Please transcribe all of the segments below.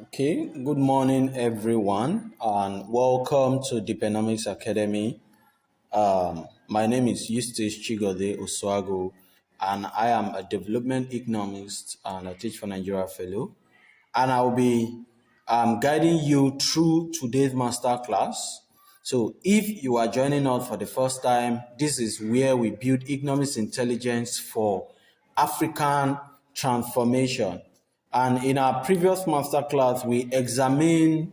Okay, good morning, everyone, and welcome to Dpenomics Academy. My name is Eustace Chigode Oswago, and I am a development economist and I teach for Nigeria Fellow. And I'll be guiding you through today's masterclass. So, if you are joining us for the first time, this is where we build economics intelligence for African transformation. And in our previous masterclass, we examined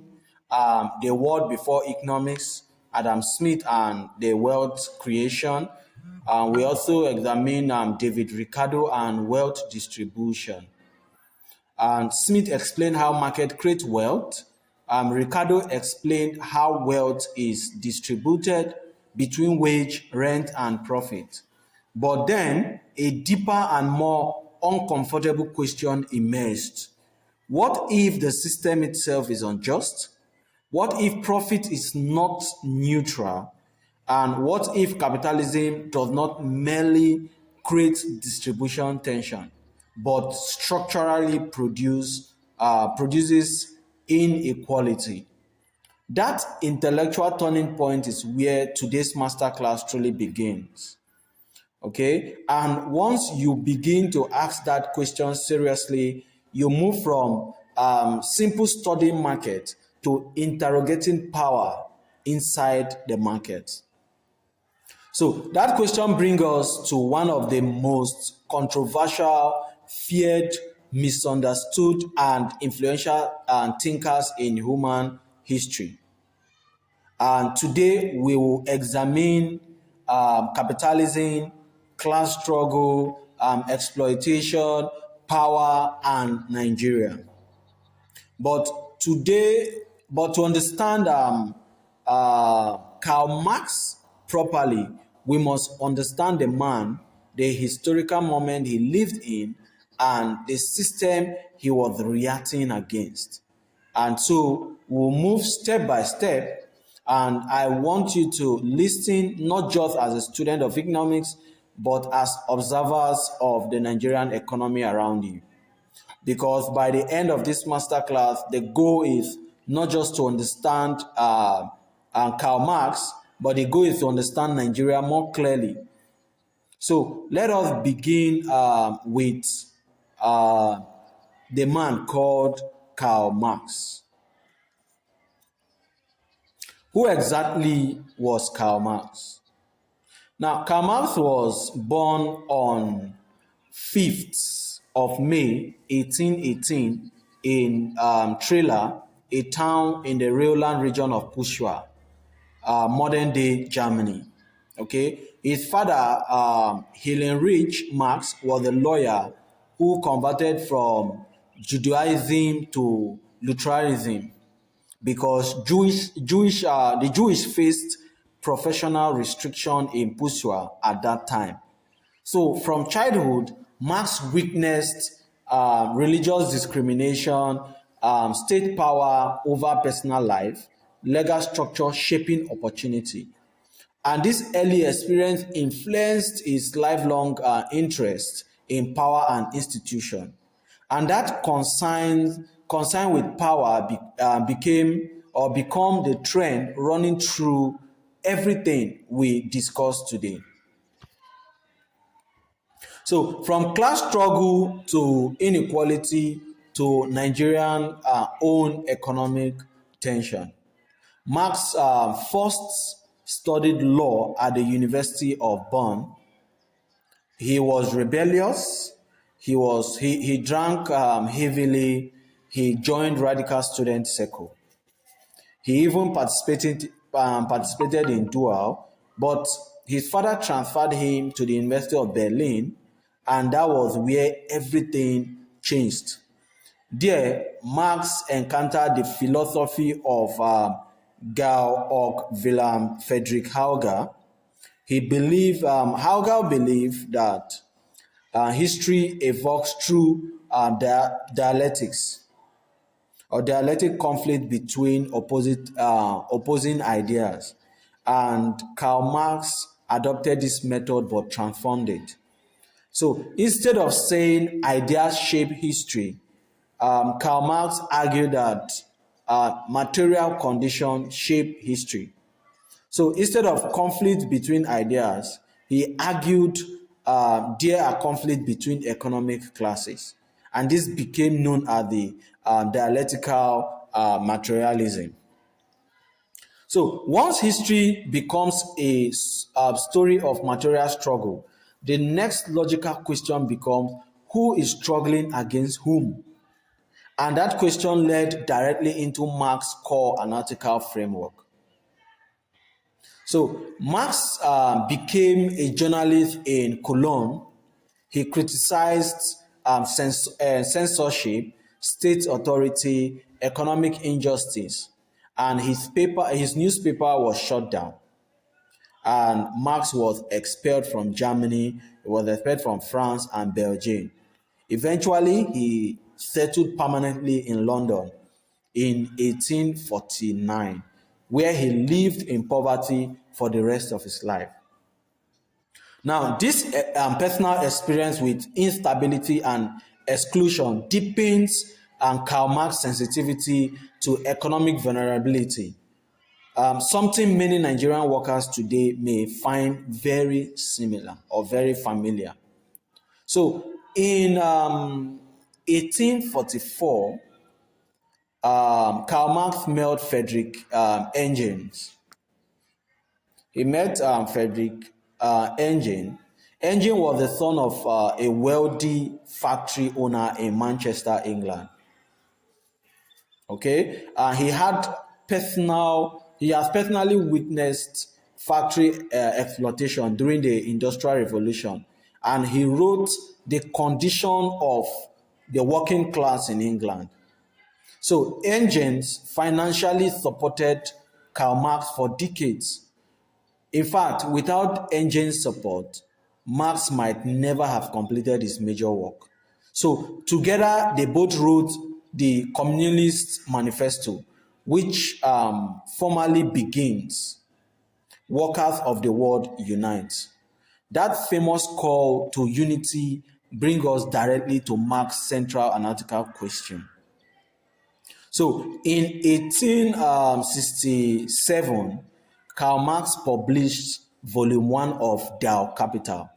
the world before economics, Adam Smith and the wealth creation. We also examined David Ricardo and wealth distribution. And Smith explained how market creates wealth. Ricardo explained how wealth is distributed between wage, rent, and profit. But then a deeper and more uncomfortable question emerged. What if the system itself is unjust? What if profit is not neutral? And what if capitalism does not merely create distribution tension, but structurally produces inequality? That intellectual turning point is where today's masterclass truly begins. Okay, and once you begin to ask that question seriously, you move from simple studying market to interrogating power inside the market. So that question brings us to one of the most controversial, feared, misunderstood, and influential thinkers in human history. And today we will examine capitalism, class struggle, exploitation, power, and Nigeria. But to understand Karl Marx properly, we must understand the man, the historical moment he lived in, and the system he was reacting against. And so we'll move step by step. And I want you to listen not just as a student of economics, but as observers of the Nigerian economy around you. Because by the end of this masterclass, the goal is not just to understand Karl Marx, but the goal is to understand Nigeria more clearly. So let us begin with the man called Karl Marx. Who exactly was Karl Marx? Now, Karl Marx was born on 5th of May 1818 in Triller, a town in the Rhineland region of Prussia, modern-day Germany. Okay, his father, Heinrich Marx, was a lawyer who converted from Judaism to Lutheranism because the Jewish faced professional restriction in Prussia at that time. So from childhood, Marx witnessed religious discrimination, state power over personal life, legal structure shaping opportunity. And this early experience influenced his lifelong interest in power and institution. And that concern with power become the trend running through everything we discuss today. So from class struggle to inequality to Nigerian own economic tension. Marx first studied law at the University of Bonn. He was rebellious. He drank heavily. He joined radical student circle. He even participated in duel, but his father transferred him to the University of Berlin, and that was where everything changed. There, Marx encountered the philosophy of Georg Wilhelm Friedrich Hegel. Hegel believed that history evokes through dialectics or dialectic conflict between opposing ideas. And Karl Marx adopted this method but transformed it. So instead of saying ideas shape history, Karl Marx argued that material conditions shape history. So instead of conflict between ideas, he argued there are conflict between economic classes. And this became known as the dialectical materialism. So once history becomes a story of material struggle, the next logical question becomes who is struggling against whom? And that question led directly into Marx's core analytical framework. So Marx became a journalist in Cologne. He criticized censorship, state authority, economic injustice, and his newspaper was shut down. And Marx was expelled from Germany, he was expelled from France and Belgium. Eventually, he settled permanently in London in 1849, where he lived in poverty for the rest of his life. Now, this personal experience with instability and exclusion deepens Karl Marx's sensitivity to economic vulnerability, something many Nigerian workers today may find very similar or very familiar. So, in 1844, Karl Marx met Frederick Engels. He met Frederick Engels. Engels was the son of a wealthy factory owner in Manchester, England. Okay, he has personally witnessed factory exploitation during the Industrial Revolution, and he wrote the condition of the working class in England. So Engels financially supported Karl Marx for decades. In fact, without Engels' support, Marx might never have completed his major work. So together, they both wrote the Communist Manifesto, which formally begins, "Workers of the world unite." That famous call to unity brings us directly to Marx's central analytical question. So in 1867, Karl Marx published Volume 1 of Der Kapital.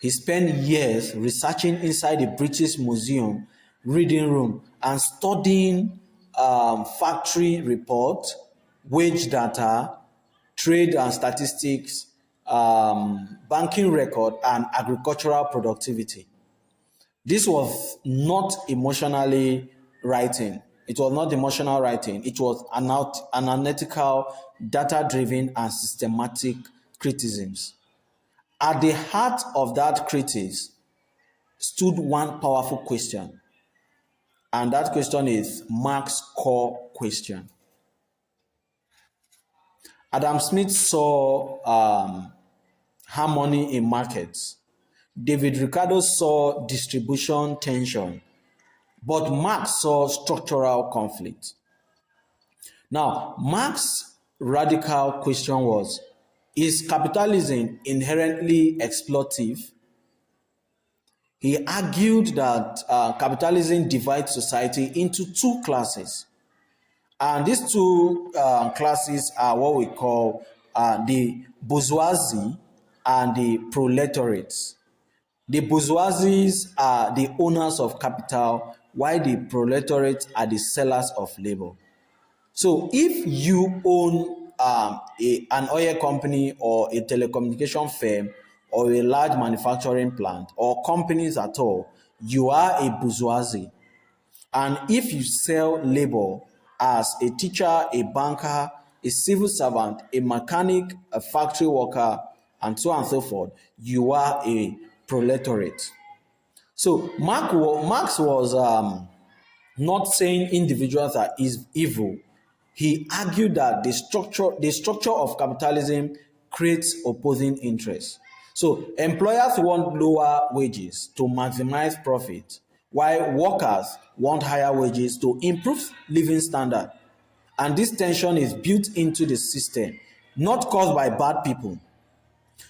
He spent years researching inside the British Museum reading room and studying factory reports, wage data, trade and statistics, banking record, and agricultural productivity. This was not emotionally writing. It was not emotional writing. It was analytical, data-driven, and systematic criticisms. At the heart of that criticism stood one powerful question, and that question is Marx's core question. Adam Smith saw harmony in markets. David Ricardo saw distribution tension, but Marx saw structural conflict. Now, Marx's radical question was, is capitalism inherently exploitative? He argued that capitalism divides society into two classes. And these two classes are what we call the bourgeoisie and the proletariat. The bourgeoisies are the owners of capital, while the proletariat are the sellers of labor. So if you own an oil company or a telecommunication firm or a large manufacturing plant or companies at all, you are a bourgeoisie. And if you sell labor as a teacher, a banker, a civil servant, a mechanic, a factory worker, and so on and so forth, you are a proletariat. So Marx was not saying individuals are evil. He argued that the structure of capitalism creates opposing interests. So employers want lower wages to maximize profit, while workers want higher wages to improve living standard. And this tension is built into the system, not caused by bad people.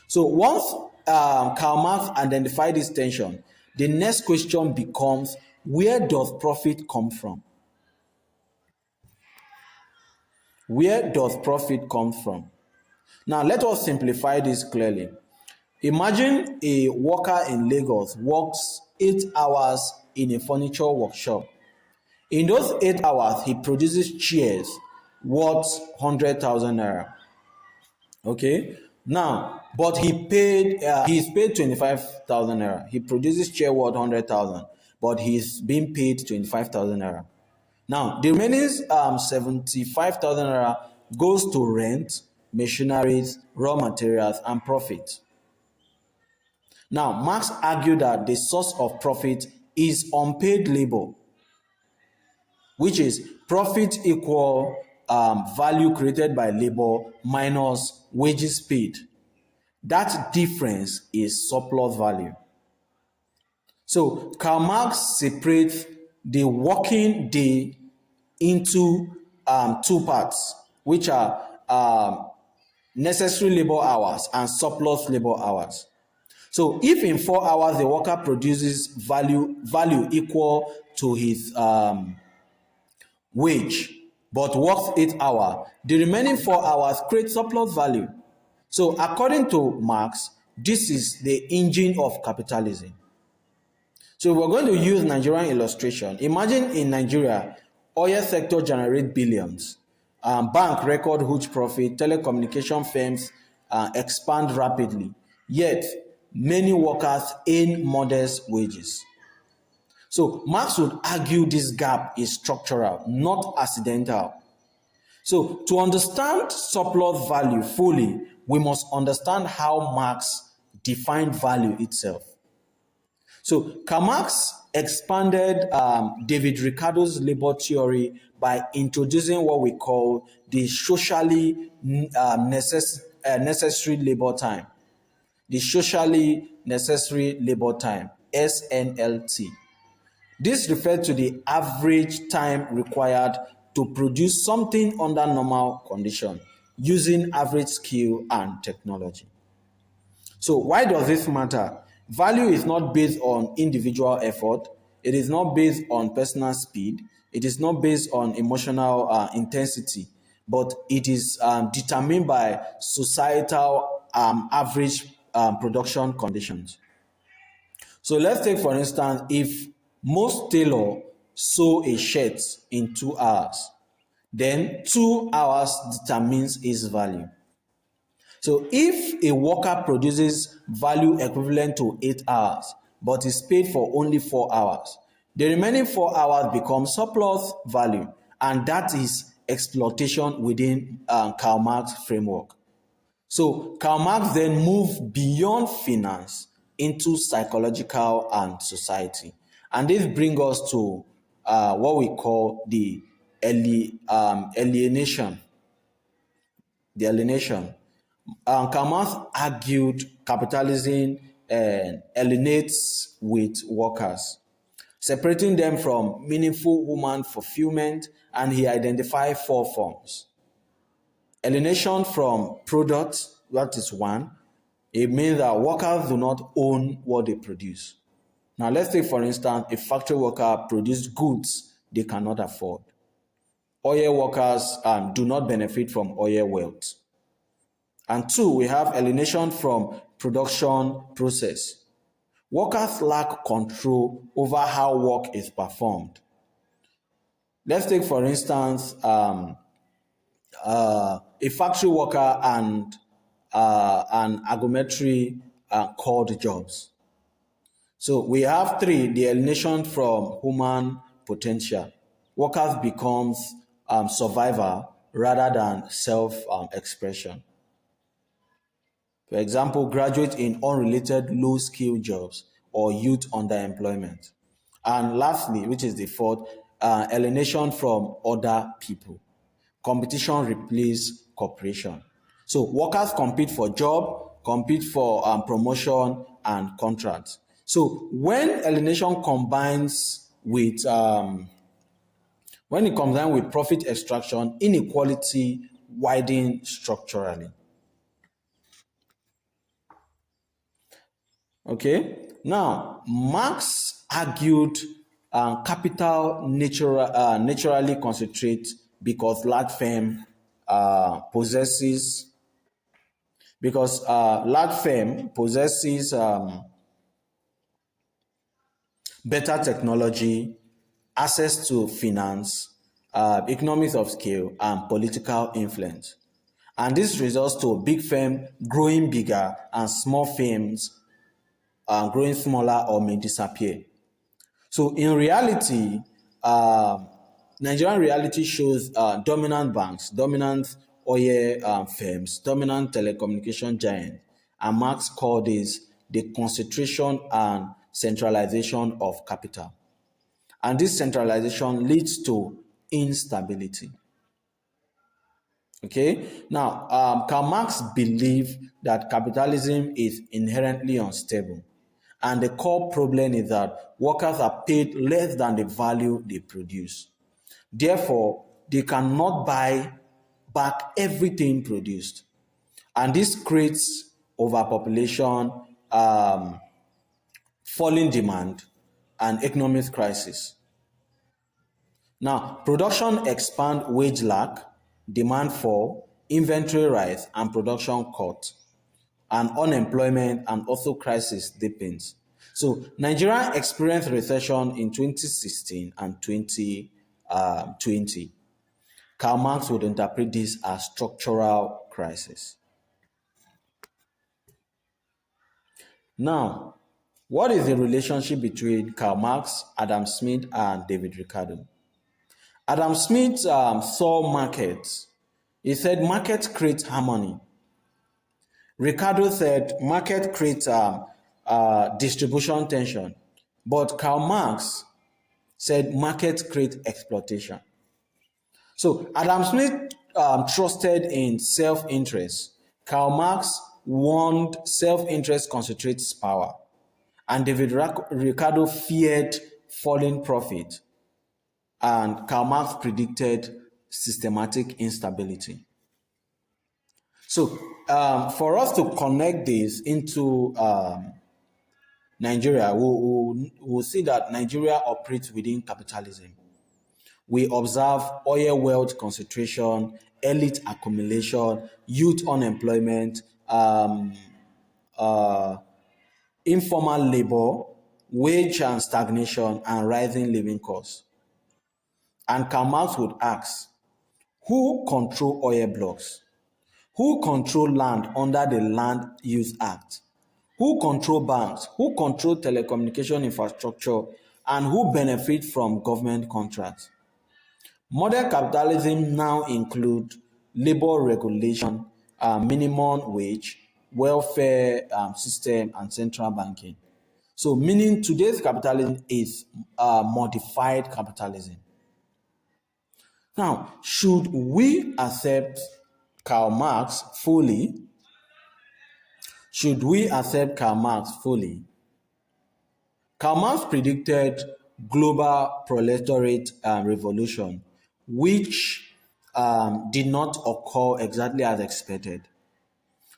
So once Karl Marx identified this tension, the next question becomes, Where does profit come from? Where does profit come from? Now, let us simplify this clearly. Imagine a worker in Lagos works 8 hours in a furniture workshop. In those 8 hours, he produces chairs worth 100,000 naira. Okay. Now, but he's paid 25,000 naira. He produces chair worth 100,000, but he's being paid 25,000 naira. Now, the remaining 75,000 naira goes to rent, machineries, raw materials, and profit. Now, Marx argued that the source of profit is unpaid labor, which is profit equal value created by labor minus wages paid. That difference is surplus value. So Karl Marx separates the working day into two parts, which are necessary labor hours and surplus labor hours. So if in 4 hours the worker produces value equal to his wage, but works 8 hours, the remaining 4 hours create surplus value. So according to Marx, this is the engine of capitalism. So we're going to use Nigerian illustration. Imagine in Nigeria, oil sector generate billions, bank record huge profit, telecommunication firms expand rapidly, yet many workers earn modest wages. So Marx would argue this gap is structural, not accidental. So to understand surplus value fully, we must understand how Marx defined value itself. So Karl Marx expanded David Ricardo's labor theory by introducing what we call the socially necessary labor time. The socially necessary labor time, SNLT. This refers to the average time required to produce something under normal condition using average skill and technology. So why does this matter? Value is not based on individual effort. It is not based on personal speed. It is not based on emotional intensity, but it is determined by societal average production conditions. So let's take, for instance, if most tailor sew a shirt in 2 hours, then 2 hours determines its value. So if a worker produces value equivalent to 8 hours, but is paid for only 4 hours, the remaining 4 hours become surplus value, and that is exploitation within Karl Marx framework. So Karl Marx then moved beyond finance into psychological and society. And this brings us to what we call the alienation. The alienation. Karl Marx argued capitalism alienates with workers, separating them from meaningful human fulfillment, and he identified 4 forms. Alienation from products, that is one. It means that workers do not own what they produce. Now, let's take, for instance, a factory worker produced goods they cannot afford. Oil workers do not benefit from oil wealth. And two, we have alienation from production process. Workers lack control over how work is performed. Let's take, for instance, a factory worker and an agrometry called jobs. So we have three: the alienation from human potential. Workers becomes survivor rather than self-expression. For example, graduate in unrelated low-skill jobs or youth underemployment. And lastly, which is the fourth, alienation from other people. Competition replaces cooperation. So workers compete for job, compete for promotion and contracts. So when alienation combines with profit extraction, inequality widens structurally. Okay. Now, Marx argued Capital naturally concentrates because large firm possesses better technology, access to finance, economies of scale, and political influence. And this results to big firm growing bigger and small firms growing smaller or may disappear. So in reality, Nigerian reality shows dominant banks, dominant oil firms, dominant telecommunication giants, and Marx called this the concentration and centralization of capital. And this centralization leads to instability. Okay, now Karl Marx believed that capitalism is inherently unstable, and the core problem is that workers are paid less than the value they produce. Therefore, they cannot buy back everything produced, and this creates overpopulation, falling demand, and economic crisis. Now, production expand, wage lack, demand fall, inventory rise, and production cut, and unemployment and also crisis deepens. So Nigeria experienced recession in 2016 and 2020. Karl Marx would interpret this as structural crisis. Now, what is the relationship between Karl Marx, Adam Smith, and David Ricardo? Adam Smith saw markets. He said markets create harmony. Ricardo said market creates distribution tension. But Karl Marx said markets create exploitation. So Adam Smith trusted in self-interest. Karl Marx warned self-interest concentrates power. And David Ricardo feared falling profit. And Karl Marx predicted systematic instability. So, for us to connect this into Nigeria, we'll see that Nigeria operates within capitalism. We observe oil wealth concentration, elite accumulation, youth unemployment, informal labor, wage and stagnation, and rising living costs. And Karl Marx would ask, who control oil blocks? Who control land under the Land Use Act? Who control banks? Who control telecommunication infrastructure? And who benefit from government contracts? Modern capitalism now include labor regulation, minimum wage, welfare system, and central banking. So meaning today's capitalism is modified capitalism. Now, should we accept Karl Marx fully? Should we accept Karl Marx fully? Karl Marx predicted global proletariat revolution, which did not occur exactly as expected.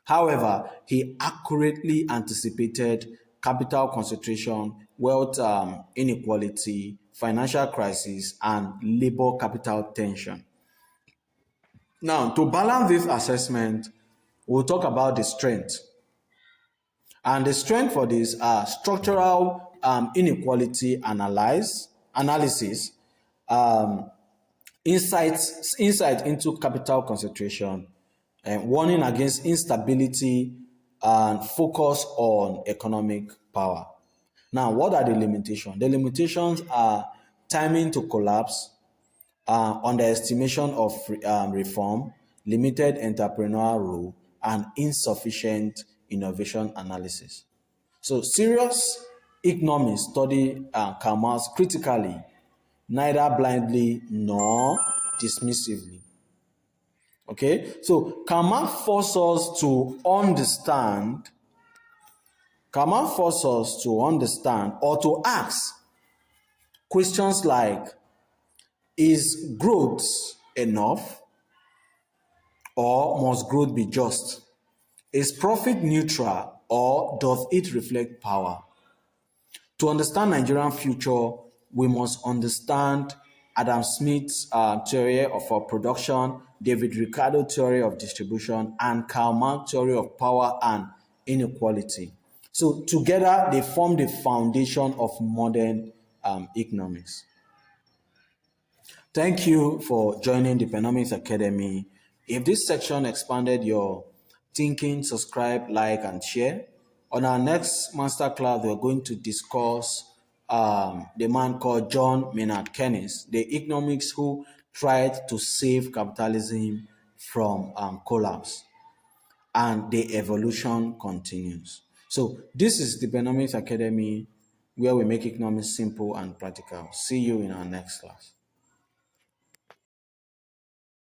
However, he accurately anticipated capital concentration, wealth inequality, financial crisis, and labor capital tension. Now, to balance this assessment, we'll talk about the strength. And the strength for this are structural inequality analysis, insight into capital concentration, warning against instability, and focus on economic power. Now, what are the limitations? The limitations are timing to collapse, underestimation of reform, limited entrepreneurial role, and insufficient innovation analysis. So serious economists study Karl Marx critically, neither blindly nor dismissively. Okay, so Karl Marx forces us to understand. Karl Marx forces us to understand or to ask questions like: is growth enough, or must growth be just? Is profit neutral, or does it reflect power? To understand Nigerian future, we must understand Adam Smith's theory of production, David Ricardo theory of distribution, and Karl Marx theory of power and inequality. So together they form the foundation of modern economics. Thank you for joining the Dpenomics Academy. If this section expanded your thinking, subscribe, like, and share. On our next masterclass, we're going to discuss the man called John Maynard Keynes, the economics who tried to save capitalism from collapse, and the evolution continues. So this is the Dpenomics Academy, where we make economics simple and practical. See you in our next class.